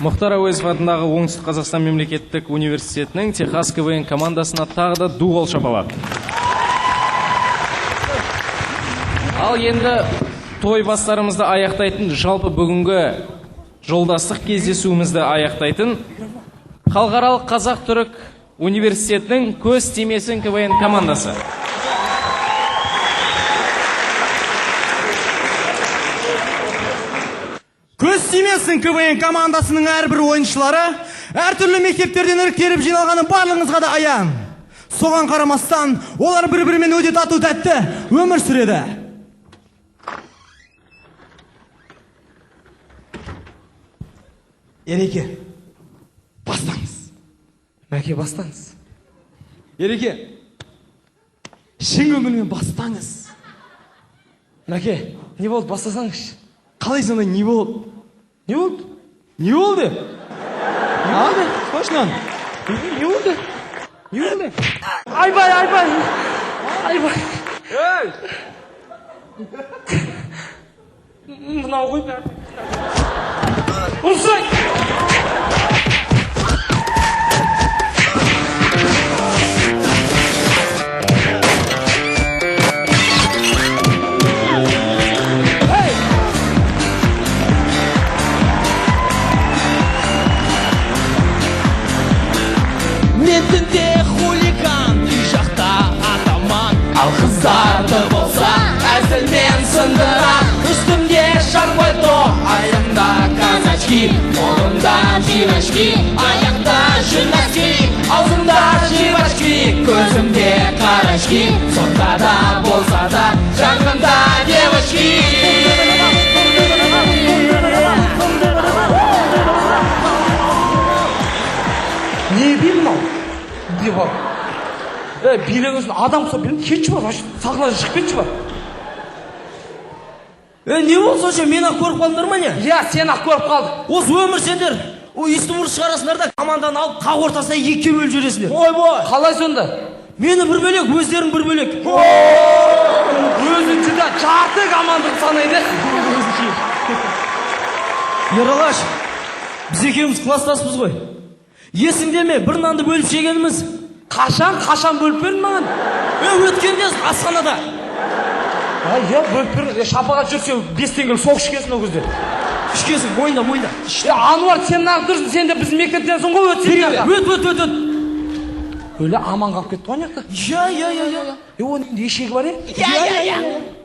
Мұхтар Әуезов атындағы Оңтүстік Қазақстан мемлекеттік университетінің Техас КВН командасына тағы да ду қол шапалақ. Ал енді той бастарымызды аяқтайтын, жалпы бүгінгі жолдастық кездесуімізді аяқтайтын Халықаралық Қазақ-Түрік университетінің көз тимесін КВН командасы. Көз тимесін КВН командасының әрбір ойыншылары әртүрлі мектептерден іріктеліп жиналғаны барлығыңызға да аян. Соған қарамастан, олар бір-бірімен өте тату тәтті өмір сүреді. Ереке, бастаңыз. Мәке, бастаңыз. Ереке, шын көңілмен бастаңыз. Мәке, не болды, бастасаңыз? Қалай сонда не болды? Не болды? Не болды? Не болды? Қошынан? Не болды? Не болды? Айбай, айбай! Айбай! Ей! Мынау ғой бәрі. Ұрсай! Мен түнде хулиган, үй жақта атаман. Ал қыздарды болса әзілмен сындырам. Үстімде шарбайто, айымда казачки, қолымда жирашки, аяқта жүнәски, аузымда жирашки, көзімде қарашки, сонда да болса да жанымда девочки. Не білім ау? Деп ал. Билеген адам құса білім, кетші бар, сақынан шығып кетші бар. Не болса ше, мен ақ көріп қалдыңдар ма не? Я, сен ақ көріп қалды. Осы өмір сендер, есті бұрыс шығарасыңдар да команданы алып қақ ортасына екке бөліп жібересіңдер. Ой, қалай сонда? Мені бір бөлек, өздерің бір бөлек. Өзі жүда жарты команданы санайды. Ералаш, біз екеуміз класстаспыз ғой. Есіңде ме, бір нанды бөліп жегеніміз? Қашан бөліп бердің маған? Өткенде асханада. Я, бөліп бердің, шапаға жүрсе 5 теңгел соқ ішкесін ол кезде. Ішкесің, мойында. Ануар, сен нағып тұрсың, сен де біз мектептен соң ғой өтсен. Өт. Өлі аман қалып кетті ғой неқті? Я. Оның ешегі бар е? Я.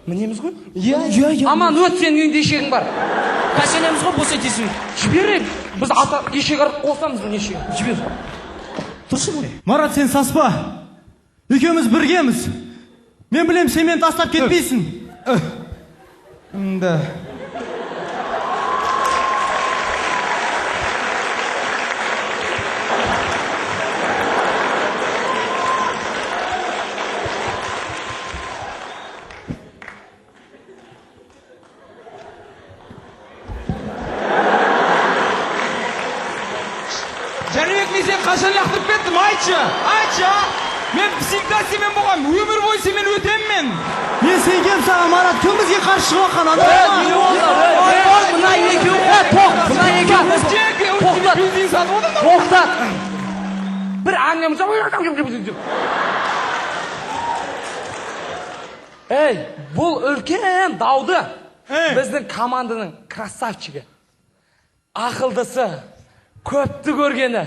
Мінеміз ғой? Я. Аман өт, сенің үйінде ешегің бар. Қашанеміз ғой, босай тесің. Жіберем, біз ешек арып қосамыз бұл ешегі. Жібер. Тұршы ғой. Марат, сен саспа. Екеуміз біргеміз. Мен білем, сен мені тастап кетпейсің. Да. Жәнібек, мен сен қашан лақтырып кеттім, айтшы. Мен всегда семен болғам, өмір бойы семен өтем мен. Мен сенгем саған, Марат, кім бізге қарсы шығып атқан адам? Тоқтат. Бір аңнамыз бұл үлкен дауды біздің команданың красавчигі, ақылдысы, көпті көргені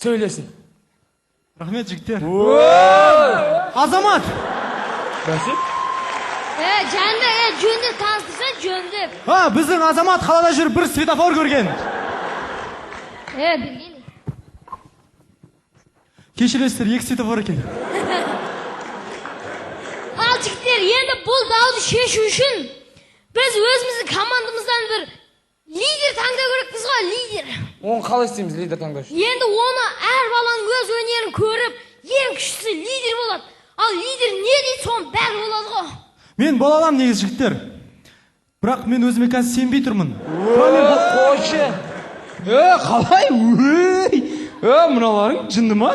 сөйлесін. Рахмет, жігіттер. Азамат! Жөнді таныстырса, жөнді. Біздің Азамат қалада жүріп бір светофор көрген. Білген. Кешіресіздер, екі светофор екен. Ал жігіттер, енді бұл дауды шешу үшін біз өзіміздің командамыздан бір лидер таңдау керекпіз ғой, лидер. Оны қалай істейміз, лидер таңдау үшін? Енді оны әр баланың өз өнерін көріп, ең күштісі лидер болады. Ал лидер не дейді, соның бәрі болады ғой. Мен бола аламын негіз, жігіттер. Бірақ мен өзіме қазір сенбей тұрмын. Қойшы. Қалай? Мыналарың жынды ма?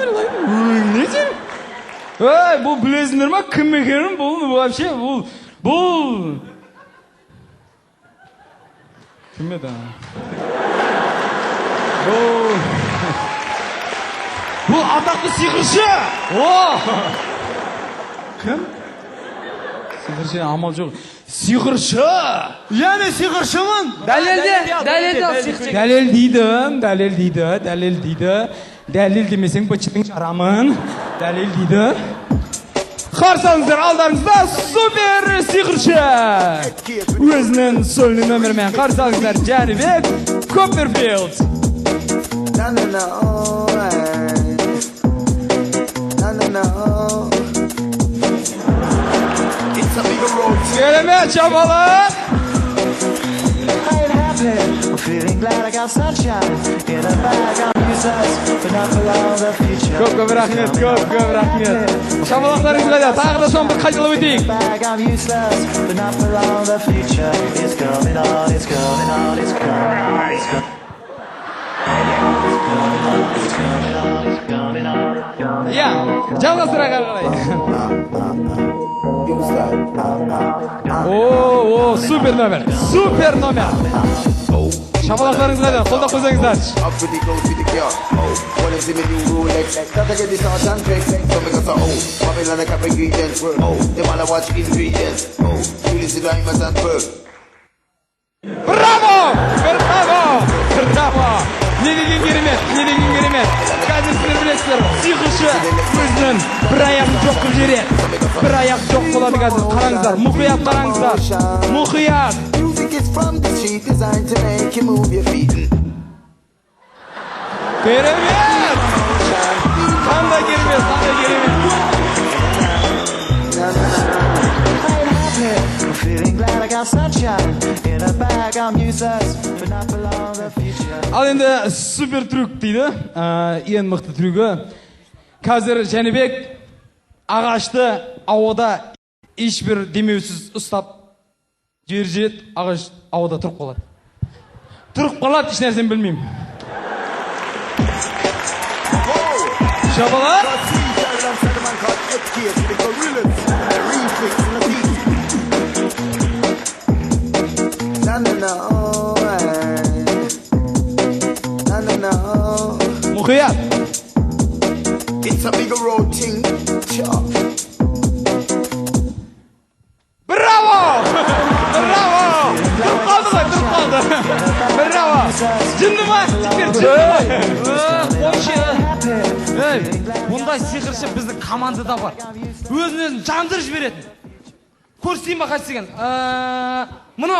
Не сен? Бұл білесіңдер ма? Кім екенін? Бұл вообще, бұл... Кім еді? Bu атақты сиқыршы. Кім? Сиқыршы, амал жоқ. Сиқыршы. Яны сиқыршымын. Дәлел демесең бычының жарамын. Дәлел дейді. Қарсаңыздар алдарыңызда супер сиқыршы. Өзінің сольный номермен қарсаңыздар Жәнібек Копперфилд. Керемет шапалақ. I'm feeling glad I got sunshine in a bag. I'm useless, but not for all the future. Көп рахмет, көп рахмет. Шапалақтарыңызға да тағы да соны бір қайталап өтейік. I'm useless, but not for all the future. It's coming on, it's coming on, it's coming on, it's coming on. Я, жалғастыра қарай. О, супер номер. Шапалақтарыңызға да қолдап қойсаңыздар. Браво! Не деген керемет. Қазір сіздер білесіздер, сиқыршы өзінің бір аяғын жоқ қылып жібереді. Bir аяқ жоқ болады қазір. Қараңыздар, мұқият қараңыздар. Мұқият. Керемет! Қандай керемет. I'm feeling glad I got sunshine in a bag. I'm useless, but not for all the future. Ал енді супер трюк дейді. Ең мықты трюгі. Қазір Жәнібек ағашты ауада ешбір демеусіз ұстап жібереді, ағаш ауада тұрып қалады, еш нәрсені білмеймін. Шапалақ. Мұқият. It's a bigger road thing. Браво! Тұрып қалды. Браво! Жынды ма? Бұндай сиқыршы біздің командада бар. Өзін жандырып жіберетін. Көрсетейін ба қайсы деген? Мынау.